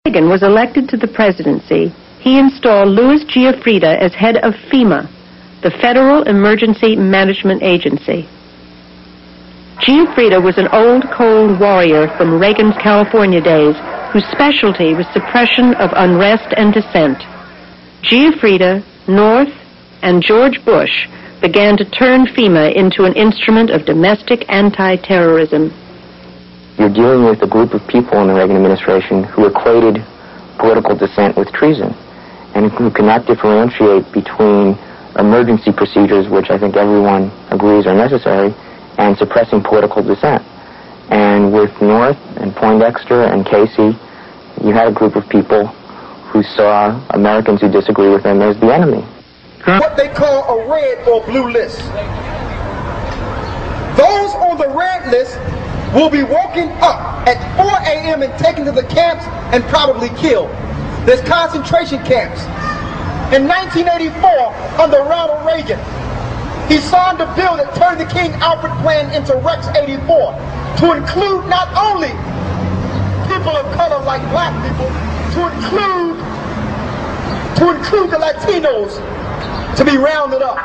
Reagan was elected to the presidency, he installed Louis Giuffrida as head of FEMA, the Federal Emergency Management Agency. Giuffrida was an old cold warrior from Reagan's California days whose specialty was suppression of unrest and dissent. Giuffrida, North, and George Bush began to turn FEMA into an instrument of domestic anti-terrorism. You're dealing with a group of people in the Reagan administration who equated political dissent with treason and who cannot differentiate between emergency procedures, which I think everyone agrees are necessary, and suppressing political dissent. And with North and Poindexter and Casey, you had a group of people who saw Americans who disagree with them as the enemy. What they call a red or blue list. Those on the red list will be woken up at 4 a.m. and taken to the camps and probably killed. There's concentration camps. In 1984, under Ronald Reagan, he signed a bill that turned the King Alfred Plan into Rex 84 to include not only people of color like black people, to include the Latinos to be rounded up.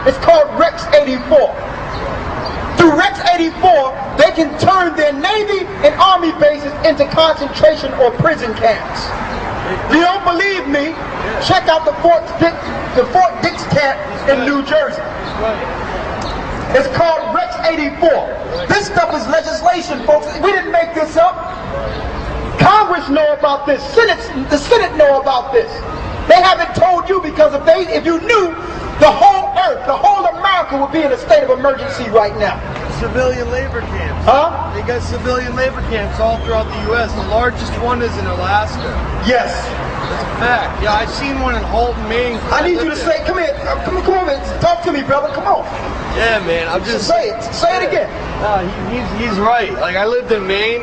It's called Rex 84. Through Rex 84, they can turn their Navy and Army bases into concentration or prison camps. If you don't believe me, check out the Fort Dix camp in New Jersey. It's called Rex 84. This stuff is legislation, folks. We didn't make this up. Congress know about this. The Senate know about this. They haven't told you because if you knew, the whole earth, the whole America would be in a state of emergency right now. Civilian labor camps. Huh? They got civilian labor camps all throughout the U.S. The largest one is in Alaska. Yes. That's a fact. Yeah, I've seen one in Halton, Maine. I need you to say, come here, come on, man. Talk to me, brother. Come on. Yeah, man. I'm just say it. Say it again. He's right. Like, I lived in Maine,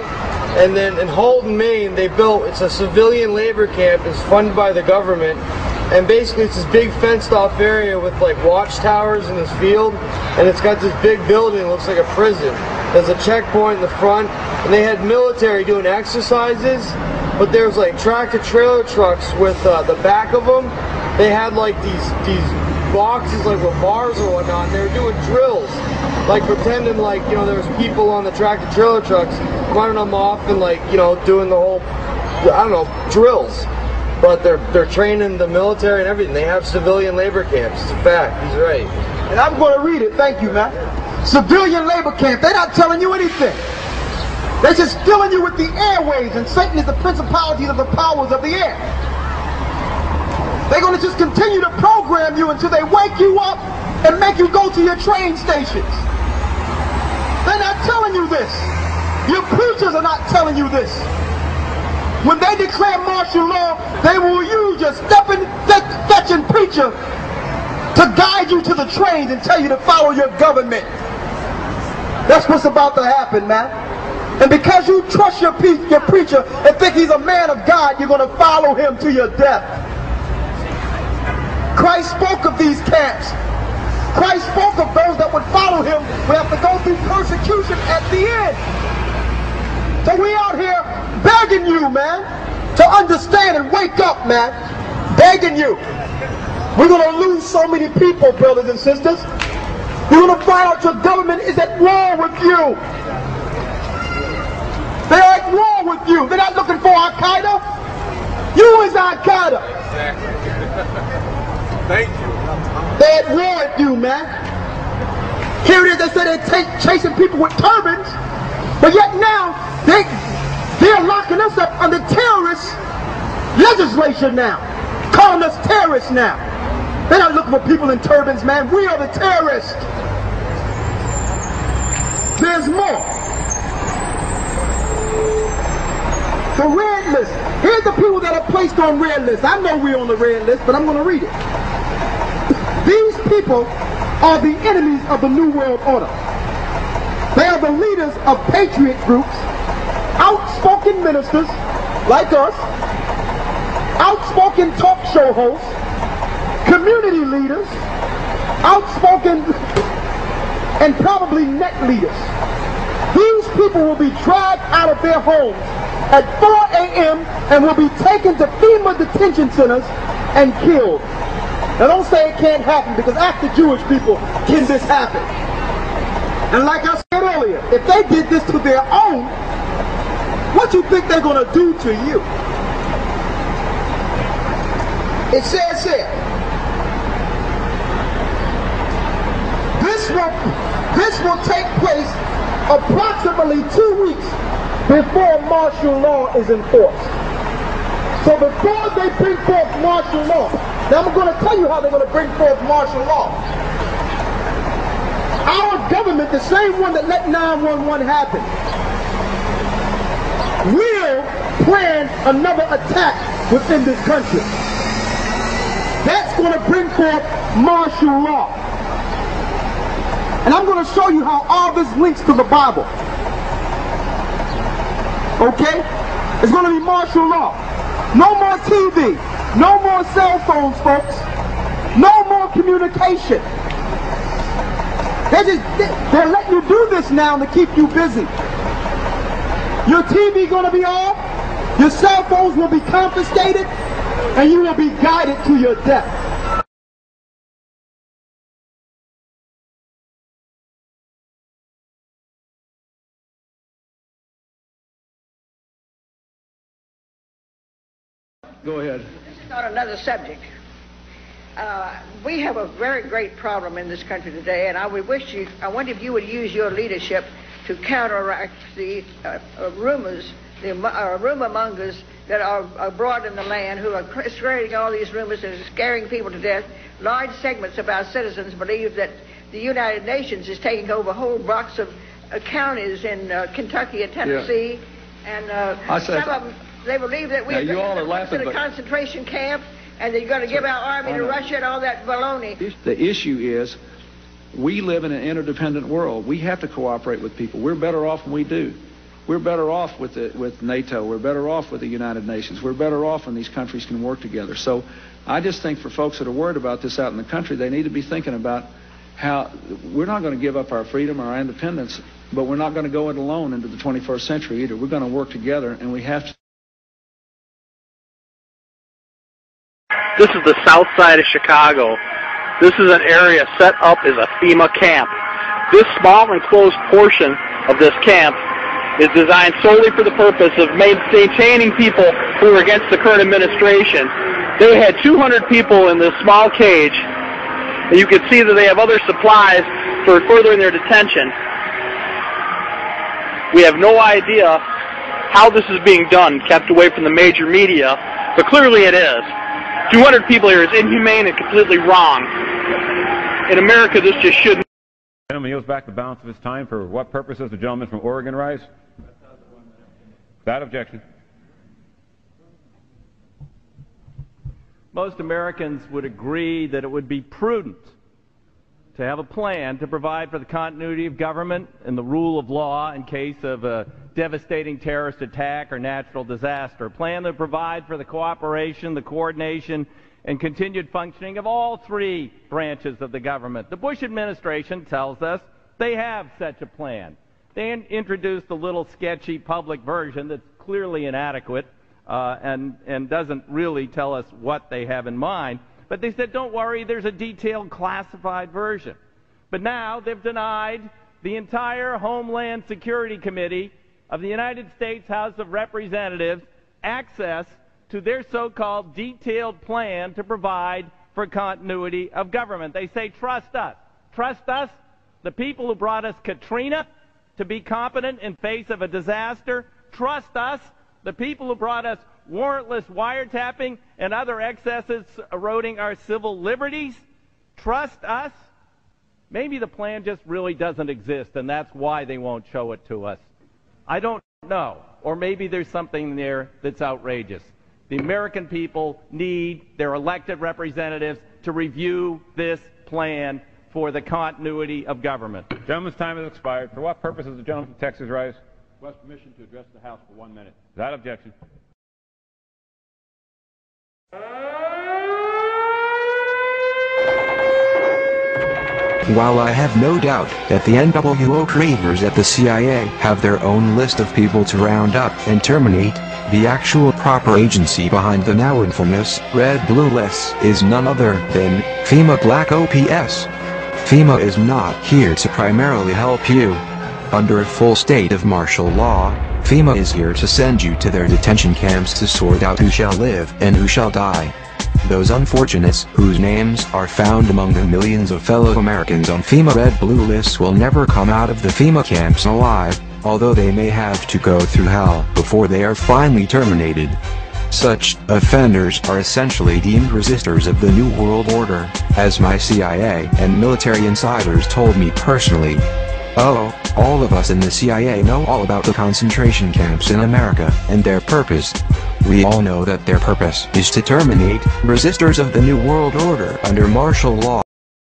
and then in Halton, Maine, it's a civilian labor camp. It's funded by the government. And basically it's this big fenced off area with like watchtowers in this field, and it's got this big building that looks like a prison. There's a checkpoint in the front, and they had military doing exercises, but there's like tractor trailer trucks with the back of them. They had like these boxes like with bars or whatnot, and they were doing drills, like pretending like, you know, there was people on the tractor trailer trucks running them off and like, you know, doing the whole, I don't know, drills. But they're training the military and everything. They have civilian labor camps. It's a fact. He's right. And I'm going to read it. Thank you, man. Civilian labor camp. They're not telling you anything. They're just filling you with the airways, and Satan is the principalities of the powers of the air. They're going to just continue to program you until they wake you up and make you go to your train stations. They're not telling you this. Your preachers are not telling you this. When they declare martial law, they will use your fetching preacher to guide you to the trains and tell you to follow your government. That's what's about to happen, man. And because you trust your preacher and think he's a man of God, you're going to follow him to your death. Christ spoke of these camps. Christ spoke of those that would follow him would have to go through persecution at the end. So we out here begging you, man, to understand and wake up, man. Begging you. We're going to lose so many people, brothers and sisters. You're going to find out your government is at war with you. They're at war with you. They're not looking for Al-Qaeda. You is Al-Qaeda. Thank you. They're at war with you, man. Here it is, they say they're chasing people with turbans, but yet now they're locking us up under terrorist legislation now, calling us terrorists now. They're not looking for people in turbans, man. We are the terrorists. There's more. The red list. Here's the people that are placed on red list. I know we're on the red list, but I'm going to read it. These people are the enemies of the New World Order. They are the leaders of patriot groups, outspoken ministers like us, outspoken talk show hosts, community leaders, outspoken and probably net leaders. These people will be dragged out of their homes at 4 a.m. and will be taken to FEMA detention centers and killed. Now don't say it can't happen, because ask the Jewish people, can this happen? And like I said earlier, if they did this to their own, what you think they're going to do to you? It says here, this will take place approximately 2 weeks before martial law is enforced. So before they bring forth martial law, now I'm going to tell you how they're going to bring forth martial law. Our government, the same one that let 9/11 happen, will plan another attack within this country. That's going to bring forth martial law. And I'm going to show you how all this links to the Bible. Okay? It's going to be martial law. No more TV. No more cell phones, folks. No more communication. They're letting you do this now to keep you busy. Your TV going to be off. Your cell phones will be confiscated. And you will be guided to your death. Go ahead. This is on another subject. We have a very great problem in this country today, and I wonder if you would use your leadership to counteract the rumors, the rumor mongers that are abroad in the land who are spreading all these rumors and scaring people to death. Large segments of our citizens believe that the United Nations is taking over whole blocks of counties in Kentucky and Tennessee, and some of them, they believe that we're in a concentration camp, and they're going to give our army to Russia and all that baloney. The issue is, we live in an interdependent world. We have to cooperate with people. We're better off when we do. We're better off with NATO. We're better off with the United Nations. We're better off when these countries can work together. So I just think for folks that are worried about this out in the country, they need to be thinking about how we're not going to give up our freedom or our independence, but we're not going to go it alone into the 21st century either. We're going to work together, and we have to. This is the south side of Chicago. This is an area set up as a FEMA camp. This small enclosed portion of this camp is designed solely for the purpose of maintaining people who are against the current administration. They had 200 people in this small cage, and you can see that they have other supplies for furthering their detention. We have no idea how this is being done, kept away from the major media, but clearly it is. 200 people here is inhumane and completely wrong. In America, this just shouldn't. The gentleman yields back the balance of his time. For what purpose does the gentleman from Oregon rise? Without objection. Most Americans would agree that it would be prudent to have a plan to provide for the continuity of government and the rule of law in case of a devastating terrorist attack or natural disaster. A plan that would provide for the cooperation, the coordination, and continued functioning of all three branches of the government. The Bush administration tells us they have such a plan. They introduced a little sketchy public version that's clearly inadequate and doesn't really tell us what they have in mind. But they said, don't worry, there's a detailed classified version. But now they've denied the entire Homeland Security Committee of the United States House of Representatives access to their so-called detailed plan to provide for continuity of government. They say, trust us. Trust us, the people who brought us Katrina, to be competent in face of a disaster. Trust us, the people who brought us warrantless wiretapping and other excesses eroding our civil liberties. Trust us. Maybe the plan just really doesn't exist, and that's why they won't show it to us. I don't know. Or maybe there's something there that's outrageous. The American people need their elected representatives to review this plan for the continuity of government. The gentleman's time has expired. For what purpose does the gentleman from Texas rise? Request permission to address the House for 1 minute. Without objection. While I have no doubt that the NWO creators at the CIA have their own list of people to round up and terminate, the actual proper agency behind the now infamous Red Blue lists is none other than FEMA Black Ops. FEMA is not here to primarily help you. Under a full state of martial law, FEMA is here to send you to their detention camps to sort out who shall live and who shall die. Those unfortunates whose names are found among the millions of fellow Americans on FEMA Red Blue lists will never come out of the FEMA camps alive, although they may have to go through hell before they are finally terminated. Such offenders are essentially deemed resistors of the New World Order, as my CIA and military insiders told me personally. Oh, all of us in the CIA know all about the concentration camps in America and their purpose. We all know that their purpose is to terminate resistors of the New World Order under martial law.